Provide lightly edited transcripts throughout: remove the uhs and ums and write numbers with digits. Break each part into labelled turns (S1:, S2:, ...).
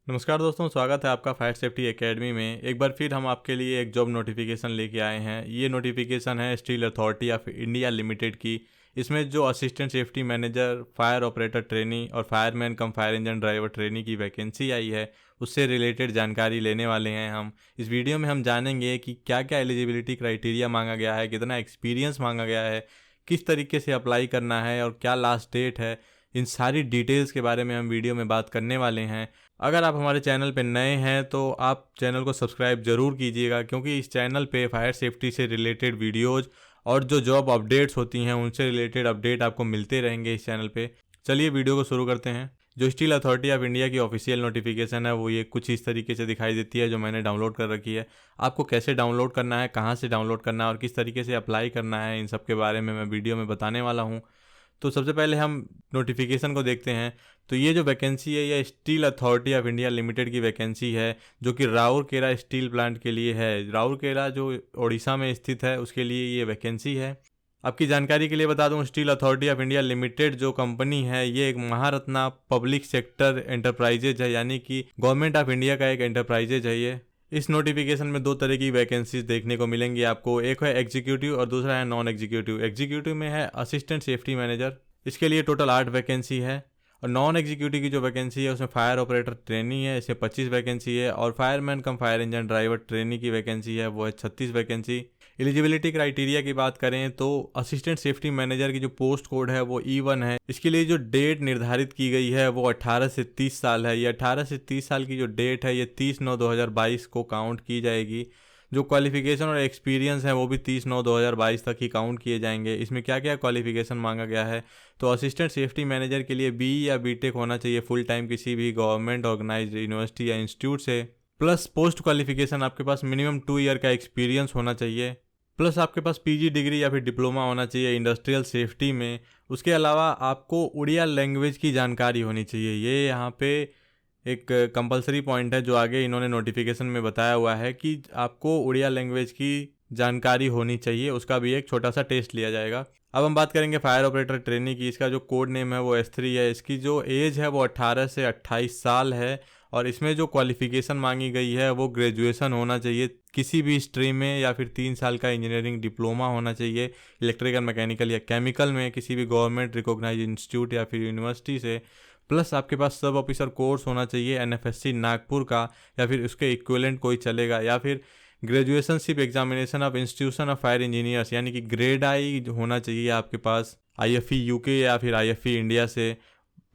S1: नमस्कार दोस्तों, स्वागत है आपका फायर सेफ्टी एकेडमी में। एक बार फिर हम आपके लिए एक जॉब नोटिफिकेशन लेके आए हैं। ये नोटिफिकेशन है steel authority of India limited की। इसमें जो assistant safety manager, fire operator trainee और फायरमैन कम फायर इंजन ड्राइवर ट्रेनी की वैकेंसी आई है, उससे रिलेटेड जानकारी लेने वाले हैं हम। इस वीडियो में हम जानेंगे कि क्या क्या एलिजिबिलिटी क्राइटेरिया मांगा गया है, कितना एक्सपीरियंस मांगा गया है, किस तरीके से अप्लाई करना है और क्या लास्ट डेट है। इन सारी डिटेल्स के बारे में हम वीडियो में बात करने वाले हैं। अगर आप हमारे चैनल पे नए हैं तो आप चैनल को सब्सक्राइब ज़रूर कीजिएगा, क्योंकि इस चैनल पे फायर सेफ्टी से रिलेटेड वीडियोज़ और जो जॉब अपडेट्स होती हैं उनसे रिलेटेड अपडेट आपको मिलते रहेंगे इस चैनल पे। चलिए वीडियो को शुरू करते हैं। जो स्टील अथॉरिटी ऑफ इंडिया की ऑफिशियल नोटिफिकेशन है वो ये कुछ इस तरीके से दिखाई देती है, जो मैंने डाउनलोड कर रखी है। आपको कैसे डाउनलोड करना है, कहाँ से डाउनलोड करना है और किस तरीके से अप्लाई करना है, इन सब के बारे में मैं वीडियो में बताने वाला हूँ। तो सबसे पहले हम नोटिफिकेशन को देखते हैं। तो ये जो वैकेंसी है ये steel authority of India limited की वैकेंसी है, जो कि राउरकेला स्टील प्लांट के लिए है। राउरकेला जो ओडिशा में स्थित है उसके लिए ये वैकेंसी है। आपकी जानकारी के लिए बता दूं, steel authority of India limited जो कंपनी है ये एक महारत्ना पब्लिक सेक्टर एंटरप्राइजेज है, यानी कि गवर्नमेंट ऑफ इंडिया का एक एंटरप्राइजेज है ये। इस नोटिफिकेशन में दो तरह की वैकेंसीज देखने को मिलेंगी आपको। एक है एग्जीक्यूटिव और दूसरा है नॉन एग्जीक्यूटिव। एग्जीक्यूटिव में है असिस्टेंट सेफ्टी मैनेजर, इसके लिए टोटल 8 वैकेंसी है। और नॉन एग्जीक्यूटिव की जो वैकेंसी है उसमें फायर ऑपरेटर ट्रेनी है, इसमें 25 वैकेंसी है। और फायरमैन कम फायर इंजन ड्राइवर ट्रेनी की वैकेंसी है, वो है 36 वैकेंसी। एलिजिबिलिटी क्राइटेरिया की बात करें तो असिस्टेंट सेफ्टी मैनेजर की जो पोस्ट कोड है वो E1 है। इसके लिए जो डेट निर्धारित की गई है वो 18 से 30 साल है। ये 18 से 30 साल की जो डेट है ये 30/9/2022 को काउंट की जाएगी। जो क्वालिफिकेशन और एक्सपीरियंस है वो भी 30/9/2022 तक ही काउंट किए जाएंगे। इसमें क्या क्या क्वालिफिकेशन मांगा गया है, तो असिस्टेंट सेफ्टी मैनेजर के लिए BE या BTech होना चाहिए फुल टाइम किसी भी गवर्नमेंट ऑर्गेनाइज्ड यूनिवर्सिटी या इंस्टीट्यूट से। प्लस पोस्ट क्वालिफिकेशन आपके पास मिनिमम 2 ईयर का एक्सपीरियंस होना चाहिए। प्लस आपके पास PG डिग्री या फिर डिप्लोमा होना चाहिए इंडस्ट्रियल सेफ्टी में। उसके अलावा आपको उड़िया लैंग्वेज की जानकारी होनी चाहिए। ये यहाँ पे एक कंपलसरी पॉइंट है जो आगे इन्होंने नोटिफिकेशन में बताया हुआ है कि आपको उड़िया लैंग्वेज की जानकारी होनी चाहिए। उसका भी एक छोटा सा टेस्ट लिया जाएगा। अब हम बात करेंगे फायर ऑपरेटर ट्रेनी की। इसका जो कोड नेम है वो S3 है। इसकी जो एज है वो 18 से 28 साल है। और इसमें जो क्वालिफिकेशन मांगी गई है वो ग्रेजुएशन होना चाहिए किसी भी स्ट्रीम में, या फिर 3 साल का इंजीनियरिंग डिप्लोमा होना चाहिए इलेक्ट्रिकल, मैकेनिकल या केमिकल में किसी भी गवर्नमेंट रिकॉग्नाइज्ड इंस्टीट्यूट या फिर यूनिवर्सिटी से। प्लस आपके पास सब ऑफिसर कोर्स होना चाहिए NFSC नागपुर का, या फिर उसके इक्विवेलेंट कोई चलेगा, या फिर graduateship examination of institution of fire engineers यानी कि ग्रेड आई होना चाहिए आपके पास IFE UK या फिर IFE इंडिया से।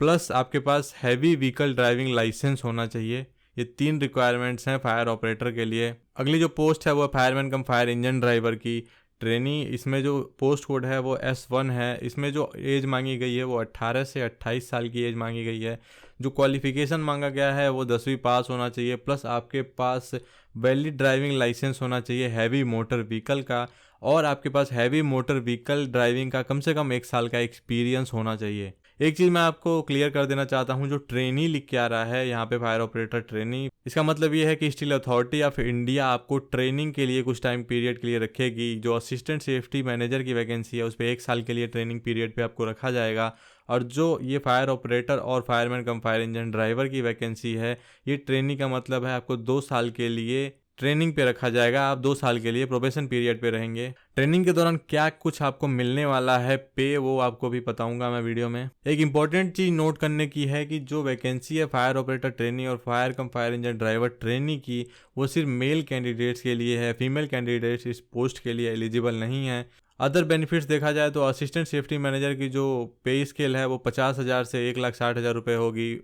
S1: प्लस आपके पास हैवी व्हीकल ड्राइविंग लाइसेंस होना चाहिए। ये 3 रिक्वायरमेंट्स हैं फायर ऑपरेटर के लिए। अगली जो पोस्ट है वो फायरमैन कम फायर इंजन ड्राइवर की ट्रेनी। इसमें जो पोस्ट कोड है वो S1 है। इसमें जो एज मांगी गई है वो 18 से 28 साल की एज मांगी गई है। जो क्वालिफिकेशन मांगा गया है वो 10वीं पास होना चाहिए। प्लस आपके पास वैलिड ड्राइविंग लाइसेंस होना चाहिए हैवी मोटर व्हीकल का। और आपके पास हैवी मोटर व्हीकल ड्राइविंग का कम से कम 1 साल का एक्सपीरियंस होना चाहिए। एक चीज़ मैं आपको क्लियर कर देना चाहता हूँ, जो ट्रेनी लिख के आ रहा है यहाँ पे फायर ऑपरेटर ट्रेनी, इसका मतलब ये है कि स्टील अथॉरिटी ऑफ इंडिया आपको ट्रेनिंग के लिए कुछ टाइम पीरियड के लिए रखेगी। जो असिस्टेंट सेफ्टी मैनेजर की वैकेंसी है उस पर 1 साल के लिए ट्रेनिंग पीरियड पे आपको रखा जाएगा। और जो ये फायर ऑपरेटर और फायरमैन कम फायर इंजन ड्राइवर की वैकेंसी है, ये ट्रेनिंग का मतलब है आपको 2 साल के लिए ट्रेनिंग पे रखा जाएगा। आप 2 साल के लिए प्रोबेशन पीरियड पे रहेंगे। ट्रेनिंग के दौरान क्या कुछ आपको मिलने वाला है पे, वो आपको भी बताऊंगा मैं वीडियो में। एक इंपॉर्टेंट चीज नोट करने की है कि जो वैकेंसी है फायर ऑपरेटर ट्रेनी और फायर कम फायर इंजन ड्राइवर ट्रेनी की, वो सिर्फ मेल कैंडिडेट्स के लिए है। फीमेल कैंडिडेट्स इस पोस्ट के लिए एलिजिबल नहीं है। अदर बेनिफिट्स देखा जाए तो असिस्टेंट सेफ्टी मैनेजर की जो पे स्केल है वो 50,000 से 1,60,000 रुपये होगी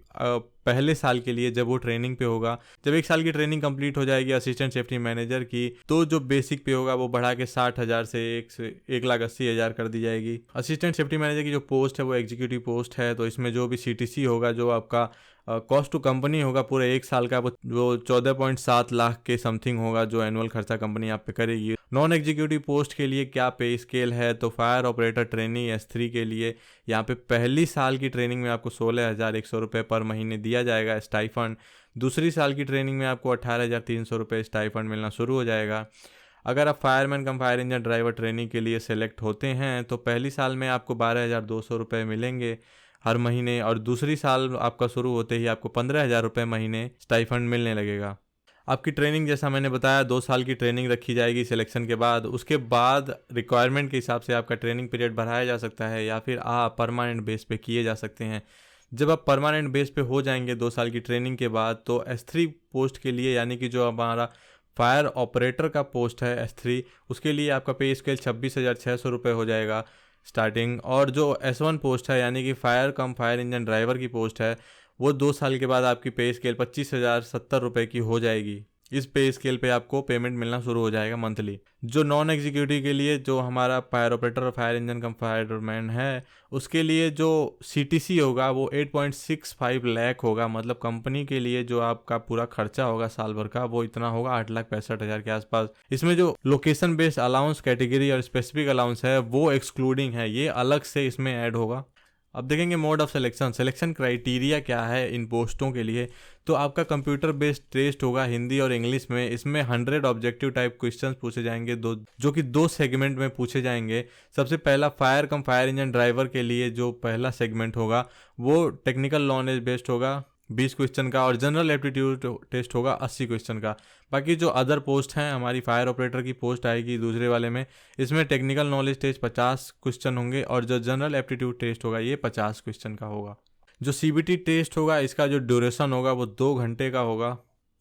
S1: पहले साल के लिए, जब वो ट्रेनिंग पे होगा। जब 1 साल की ट्रेनिंग कंप्लीट हो जाएगी असिस्टेंट सेफ्टी मैनेजर की, तो जो बेसिक पे होगा वो बढ़ा के 60,000 से 1,80,000 कर दी जाएगी। असिस्टेंट सेफ्टी मैनेजर की जो पोस्ट है वो एग्जीक्यूटिव पोस्ट है, तो इसमें जो भी CTC होगा, जो आपका कॉस्ट टू कंपनी होगा पूरे 1 साल का, वो 14.7 लाख के समथिंग होगा जो एनुअल खर्चा कंपनी आप पे करेगी। नॉन एग्जीक्यूटिव पोस्ट के लिए क्या पे स्केल है, तो फायर ऑपरेटर ट्रेनी S3 के लिए यहाँ पे पहली साल की ट्रेनिंग में आपको 16,100 रुपये पर महीने दिया जाएगा स्टाइफंड। दूसरी साल की ट्रेनिंग में आपको 18,300 रुपये स्टाइफंड मिलना शुरू हो जाएगा। अगर आप फायरमैन कम फायर इंजन ड्राइवर ट्रेनिंग के लिए सेलेक्ट होते हैं तो पहली साल में आपको 12,200 रुपये मिलेंगे। हर महीने, और दूसरी साल आपका शुरू होते ही आपको 15,000 रुपये महीने स्टाइफंड मिलने लगेगा। आपकी ट्रेनिंग जैसा मैंने बताया 2 साल की ट्रेनिंग रखी जाएगी सिलेक्शन के बाद। उसके बाद रिक्वायरमेंट के हिसाब से आपका ट्रेनिंग पीरियड बढ़ाया जा सकता है या फिर आप परमानेंट बेस पे किए जा सकते हैं। जब आप परमानेंट बेस पे हो जाएंगे 2 साल की ट्रेनिंग के बाद, तो S3 पोस्ट के लिए, यानी कि जो हमारा फायर ऑपरेटर का पोस्ट है S3, उसके लिए आपका पे स्केल 26,600 रुपये हो जाएगा स्टार्टिंग। और जो S1 पोस्ट है, यानी कि फायर कम फायर इंजन ड्राइवर की पोस्ट है, वो 2 साल के बाद आपकी पे स्केल 25,070 रुपये की हो जाएगी। इस पे स्केल पे आपको पेमेंट मिलना शुरू हो जाएगा मंथली। जो नॉन एग्जीक्यूटिव के लिए, जो हमारा फायर ऑपरेटर और फायर इंजन कम फायरमैन है, उसके लिए जो CTC होगा वो 8.65 लाख होगा। मतलब कंपनी के लिए जो आपका पूरा खर्चा होगा साल भर का, वो इतना होगा 8,65,000 के आसपास। इसमें जो लोकेशन बेस्ड अलाउंस कैटेगरी और स्पेसिफिक अलाउंस है वो एक्सक्लूडिंग है, ये अलग से इसमें ऐड होगा। अब देखेंगे मोड ऑफ सिलेक्शन क्राइटेरिया क्या है इन पोस्टों के लिए। तो आपका कंप्यूटर बेस्ड टेस्ट होगा हिंदी और इंग्लिश में। इसमें 100 ऑब्जेक्टिव टाइप क्वेश्चंस पूछे जाएंगे, जो कि 2 सेगमेंट में पूछे जाएंगे। सबसे पहला फायर कम फायर इंजन ड्राइवर के लिए जो पहला सेगमेंट होगा वो टेक्निकल नॉलेज बेस्ड होगा 20 क्वेश्चन का, और जनरल एप्टीट्यूड टेस्ट होगा 80 क्वेश्चन का। बाकी जो अदर पोस्ट हैं, हमारी फायर ऑपरेटर की पोस्ट आएगी दूसरे वाले में, इसमें टेक्निकल नॉलेज टेस्ट 50 क्वेश्चन होंगे, और जो जनरल एप्टीट्यूड टेस्ट होगा ये 50 क्वेश्चन का होगा। जो CBT टेस्ट होगा, इसका जो ड्यूरेशन होगा वो 2 घंटे का होगा।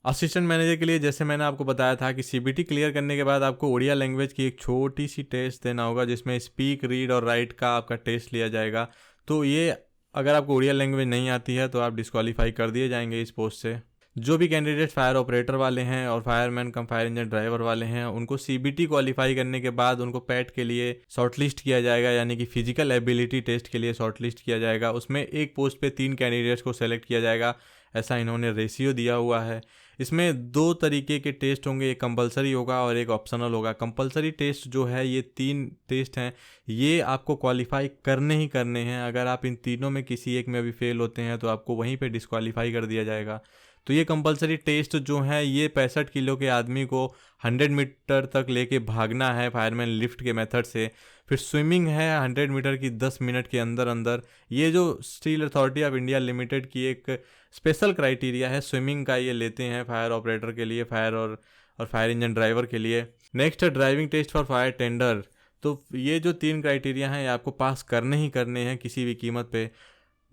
S1: असिस्टेंट मैनेजर के लिए जैसे मैंने आपको बताया था कि CBT क्लियर करने के बाद आपको उड़िया लैंग्वेज की एक छोटी सी टेस्ट देना होगा, जिसमें स्पीक, रीड और राइट का आपका टेस्ट लिया जाएगा। तो ये, अगर आपको उड़िया लैंग्वेज नहीं आती है तो आप डिस्क्वालीफाई कर दिए जाएंगे इस पोस्ट से। जो भी कैंडिडेट फायर ऑपरेटर वाले हैं और फायरमैन कम फायर इंजन ड्राइवर वाले हैं, उनको CBT क्वालिफाई करने के बाद उनको पैट के लिए शॉर्टलिस्ट किया जाएगा, यानी कि फिजिकल एबिलिटी टेस्ट के लिए शॉर्टलिस्ट किया जाएगा। उसमें एक पोस्ट पे 3 कैंडिडेट्स को सेलेक्ट किया जाएगा, ऐसा इन्होंने रेशियो दिया हुआ है। इसमें 2 तरीके के टेस्ट होंगे, एक कंपलसरी होगा और एक ऑप्शनल होगा। कंपलसरी टेस्ट जो है, ये 3 टेस्ट हैं, ये आपको क्वालिफाई करने ही करने हैं। अगर आप इन तीनों में किसी एक में अभी फेल होते हैं तो आपको वहीं पे डिस्क्वालीफाई कर दिया जाएगा। तो ये कंपलसरी टेस्ट जो है, ये 65 किलो के आदमी को 100 मीटर तक लेके भागना है फायरमैन लिफ्ट के मेथड से। फिर स्विमिंग है 100 मीटर की 10 मिनट के अंदर अंदर। ये जो steel authority of India limited की एक स्पेशल क्राइटेरिया है स्विमिंग का, ये लेते हैं फायर ऑपरेटर के लिए, फायर और फायर इंजन ड्राइवर के लिए। नेक्स्ट है driving test for fire tender. तो ये जो 3 क्राइटेरिया हैं, ये आपको पास करने ही करने हैं किसी भी कीमत पे।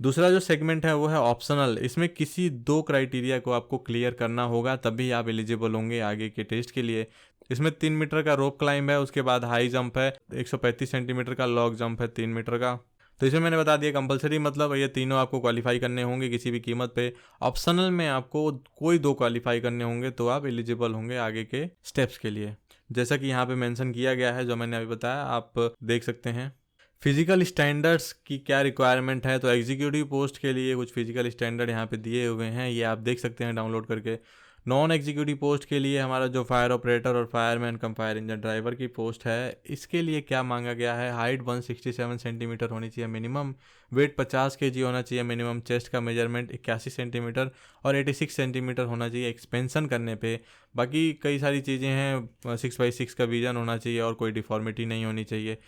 S1: दूसरा जो सेगमेंट है वो है ऑप्शनल। इसमें किसी 2 क्राइटेरिया को आपको क्लियर करना होगा, तभी आप एलिजिबल होंगे आगे के टेस्ट के लिए। इसमें 3 मीटर का रोप क्लाइंब है, उसके बाद हाई जंप है, 135 सेंटीमीटर का लॉन्ग जंप है 3 मीटर का। तो इसमें मैंने बता दिया कंपलसरी मतलब ये तीनों आपको क्वालिफाई करने होंगे किसी भी कीमत पे। ऑप्शनल में आपको कोई 2 क्वालिफाई करने होंगे तो आप एलिजिबल होंगे आगे के स्टेप्स के लिए, जैसा कि यहाँ पे मेंशन किया गया है, जो मैंने अभी बताया आप देख सकते हैं। फिजिकल स्टैंडर्ड्स की क्या रिक्वायरमेंट है, तो एग्जीक्यूटिव पोस्ट के लिए कुछ फिजिकल स्टैंडर्ड यहाँ पे दिए हुए हैं, ये आप देख सकते हैं डाउनलोड करके। नॉन एग्जीक्यूटिव पोस्ट के लिए हमारा जो फायर ऑपरेटर और फायरमैन कम फायर इंजन ड्राइवर की पोस्ट है, इसके लिए क्या मांगा गया है, हाइट 167 सेंटीमीटर होनी चाहिए मिनिमम, वेट 50 kg होना चाहिए मिनिमम, चेस्ट का मेजरमेंट 81 सेंटीमीटर और 86 सेंटीमीटर होना चाहिए एक्सपेंशन करने पे। बाकी कई सारी चीज़ें हैं, 6x6 का विजन होना चाहिए और कोई डिफॉर्मिटी नहीं होनी चाहिए।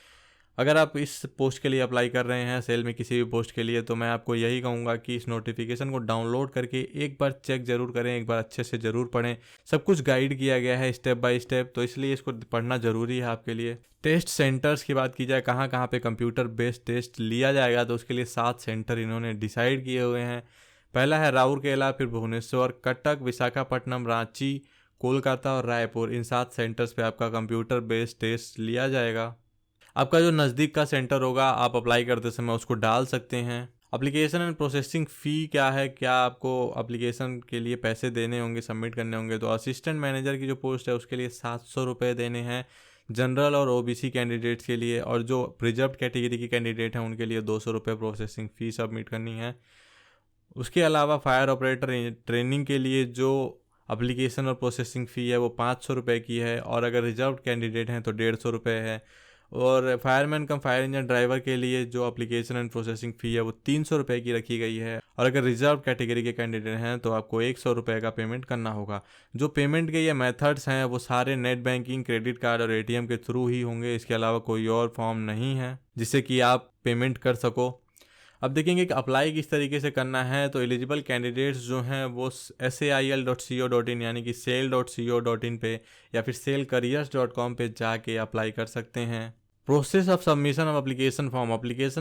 S1: अगर आप इस पोस्ट के लिए अप्लाई कर रहे हैं सेल में किसी भी पोस्ट के लिए, तो मैं आपको यही कहूँगा कि इस नोटिफिकेशन को डाउनलोड करके एक बार चेक ज़रूर करें, एक बार अच्छे से ज़रूर पढ़ें। सब कुछ गाइड किया गया है स्टेप बाय स्टेप, तो इसलिए इसको पढ़ना ज़रूरी है आपके लिए। टेस्ट सेंटर्स की बात की जाए, कहाँ कहाँ पे कंप्यूटर बेस्ड टेस्ट लिया जाएगा, तो उसके लिए 7 सेंटर इन्होंने डिसाइड किए हुए हैं। पहला है राउरकेला, फिर भुवनेश्वर, कटक, विशाखापट्टनम, रांची, कोलकाता और रायपुर। इन 7 सेंटर्स पे आपका कंप्यूटर बेस्ड टेस्ट लिया जाएगा। आपका जो नज़दीक का सेंटर होगा, आप अप्लाई करते समय उसको डाल सकते हैं। एप्लीकेशन एंड प्रोसेसिंग फ़ी क्या है, क्या आपको एप्लीकेशन के लिए पैसे देने होंगे, सबमिट करने होंगे, तो असिस्टेंट मैनेजर की जो पोस्ट है उसके लिए 700 रुपये देने हैं जनरल और OBC कैंडिडेट्स के लिए, और जो रिजर्व कैटेगरी के कैंडिडेट हैं उनके लिए 200 रुपये प्रोसेसिंग फ़ी सबमिट करनी है। उसके अलावा फायर ऑपरेटर ट्रेनिंग के लिए जो एप्लीकेशन और प्रोसेसिंग फ़ी है वो 500 रुपये की है, और अगर रिजर्व कैंडिडेट हैं तो 150 रुपये है। और फायरमैन कम फायर इंजन ड्राइवर के लिए जो एप्लीकेशन एंड प्रोसेसिंग फ़ी है वो 300 रुपये की रखी गई है, और अगर रिजर्व कैटेगरी के कैंडिडेट हैं तो आपको 100 रुपये का पेमेंट करना होगा। जो पेमेंट के ये मेथड्स हैं वो सारे नेट बैंकिंग, क्रेडिट कार्ड और ATM के थ्रू ही होंगे। इसके अलावा कोई और फॉर्म नहीं है जिससे कि आप पेमेंट कर सको। अब देखेंगे कि अप्लाई किस तरीके से करना है। तो एलिजिबल कैंडिडेट्स जो हैं वो sail.co.in यानी कि sail.co.in पे या फिर sailcareers.com पे जाके अप्लाई कर सकते हैं। Process of submission of application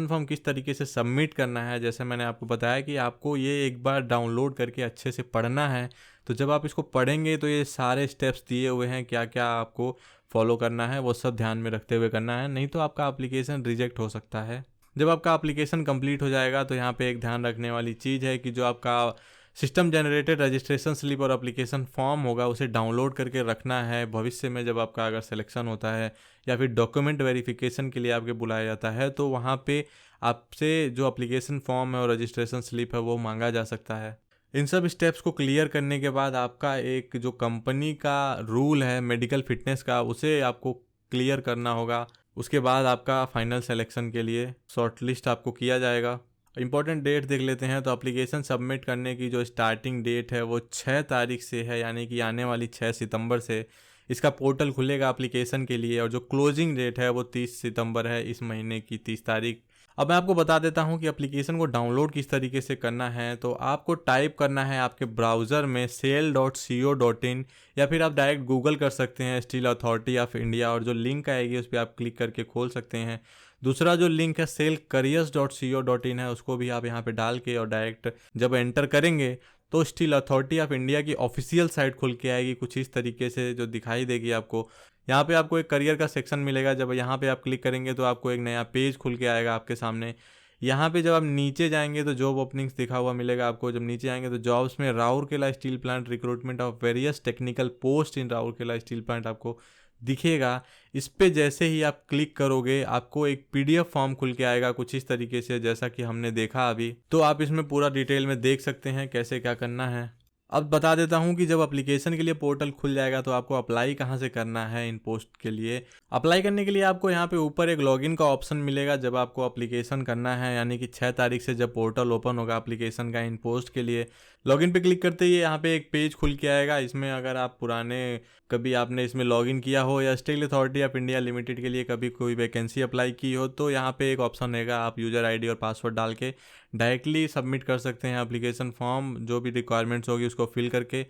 S1: form किस तरीके से सबमिट करना है, जैसे मैंने आपको बताया कि आपको ये एक बार डाउनलोड करके अच्छे से पढ़ना है। तो जब आप इसको पढ़ेंगे तो ये सारे स्टेप्स दिए हुए हैं, क्या क्या आपको फॉलो करना है वो सब ध्यान में रखते हुए करना है, नहीं तो आपका एप्लीकेशन रिजेक्ट हो सकता है। जब आपका एप्लीकेशन कंप्लीट हो जाएगा तो यहाँ पे एक ध्यान रखने वाली चीज़ है कि जो आपका सिस्टम जनरेटेड रजिस्ट्रेशन स्लिप और एप्लीकेशन फॉर्म होगा उसे डाउनलोड करके रखना है। भविष्य में जब आपका अगर सिलेक्शन होता है या फिर डॉक्यूमेंट वेरिफिकेशन के लिए आपके बुलाया जाता है तो वहाँ पे आपसे जो एप्लीकेशन फॉर्म है और रजिस्ट्रेशन स्लिप है वो मांगा जा सकता है। इन सब स्टेप्स को क्लियर करने के बाद आपका एक जो कंपनी का रूल है मेडिकल फिटनेस का उसे आपको क्लियर करना होगा। उसके बाद आपका फाइनल सिलेक्शन के लिए शॉर्टलिस्ट आपको किया जाएगा। इंपॉर्टेंट डेट देख लेते हैं। तो एप्लीकेशन सबमिट करने की जो स्टार्टिंग डेट है वो 6 तारीख से है, यानी कि आने वाली 6 सितंबर से इसका पोर्टल खुलेगा एप्लीकेशन के लिए। और जो क्लोजिंग डेट है वो 30 सितंबर है, इस महीने की 30 तारीख। अब मैं आपको बता देता हूं कि एप्लीकेशन को डाउनलोड किस तरीके से करना है। तो आपको टाइप करना है आपके ब्राउज़र में sail.co.in या फिर आप डायरेक्ट गूगल कर सकते हैं स्टील अथॉरिटी ऑफ इंडिया, और जो लिंक आएगी उस पर आप क्लिक करके खोल सकते हैं। दूसरा जो लिंक है sailcareers.co.in है, उसको भी आप यहाँ पे डाल के और डायरेक्ट जब एंटर करेंगे तो स्टील अथॉरिटी ऑफ इंडिया की ऑफिशियल साइट खुल के आएगी कुछ इस तरीके से, जो दिखाई देगी आपको। यहाँ पे आपको एक करियर का सेक्शन मिलेगा। जब यहाँ पे आप क्लिक करेंगे तो आपको एक नया पेज खुल के आएगा आपके सामने। यहाँ पे जब आप नीचे जाएंगे तो जॉब ओपनिंग्स दिखा हुआ मिलेगा आपको। जब नीचे आएंगे तो जॉब्स में Rourkela steel plant recruitment of various technical post in Rourkela steel plant आपको दिखेगा। इस पे जैसे ही आप क्लिक करोगे आपको एक PDF फॉर्म खुल के आएगा कुछ इस तरीके से, जैसा कि हमने देखा अभी। तो आप इसमें पूरा डिटेल में देख सकते हैं कैसे क्या करना है। अब बता देता हूं कि जब एप्लीकेशन के लिए पोर्टल खुल जाएगा तो आपको अप्लाई कहां से करना है इन पोस्ट के लिए। अप्लाई करने के लिए आपको यहां पे ऊपर एक लॉगिन का ऑप्शन मिलेगा जब आपको एप्लीकेशन करना है, यानी कि 6 तारीख से जब पोर्टल ओपन होगा एप्लीकेशन का इन पोस्ट के लिए। लॉगिन पे क्लिक करते ही यहाँ पे एक पेज खुल के आएगा। इसमें अगर आप पुराने कभी आपने इसमें लॉगिन किया हो या steel authority of India limited के लिए कभी कोई वैकेंसी अप्लाई की हो तो यहाँ पे एक ऑप्शन रहेगा, आप यूज़र ID और पासवर्ड डाल के डायरेक्टली सबमिट कर सकते हैं एप्लीकेशन फॉर्म। जो भी रिक्वायरमेंट्स होगी उसको फिल करके।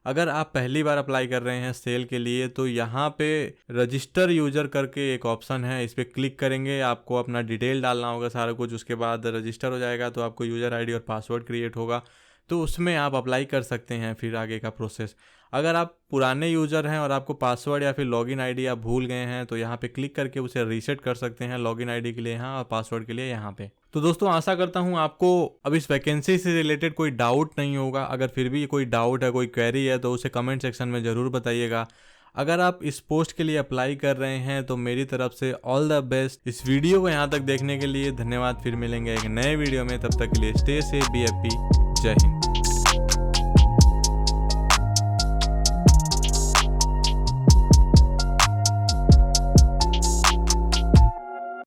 S1: अगर आप पहली बार अप्लाई कर रहे हैं सेल के लिए तो यहाँ पे रजिस्टर यूजर करके एक ऑप्शन है, इस पर क्लिक करेंगे। आपको अपना डिटेल डालना होगा सारा कुछ, उसके बाद रजिस्टर हो जाएगा तो आपको यूज़र ID और पासवर्ड क्रिएट होगा, तो उसमें आप अप्लाई कर सकते हैं फिर आगे का प्रोसेस। अगर आप पुराने यूज़र हैं और आपको पासवर्ड या फिर लॉगिन ID आप भूल गए हैं तो यहाँ पे क्लिक करके उसे रीसेट कर सकते हैं, लॉगिन ID के लिए यहाँ और पासवर्ड के लिए यहाँ पे। तो दोस्तों आशा करता हूँ आपको अब इस वैकेंसी से रिलेटेड कोई डाउट नहीं होगा। अगर फिर भी कोई डाउट है, कोई क्वेरी है तो उसे कमेंट सेक्शन में ज़रूर बताइएगा। अगर आप इस पोस्ट के लिए अप्लाई कर रहे हैं तो मेरी तरफ से ऑल द बेस्ट। इस वीडियो को यहाँ तक देखने के लिए धन्यवाद। फिर मिलेंगे एक नए वीडियो में, तब तक के लिए स्टे सेफ, बी हैप्पी। जय हिंद।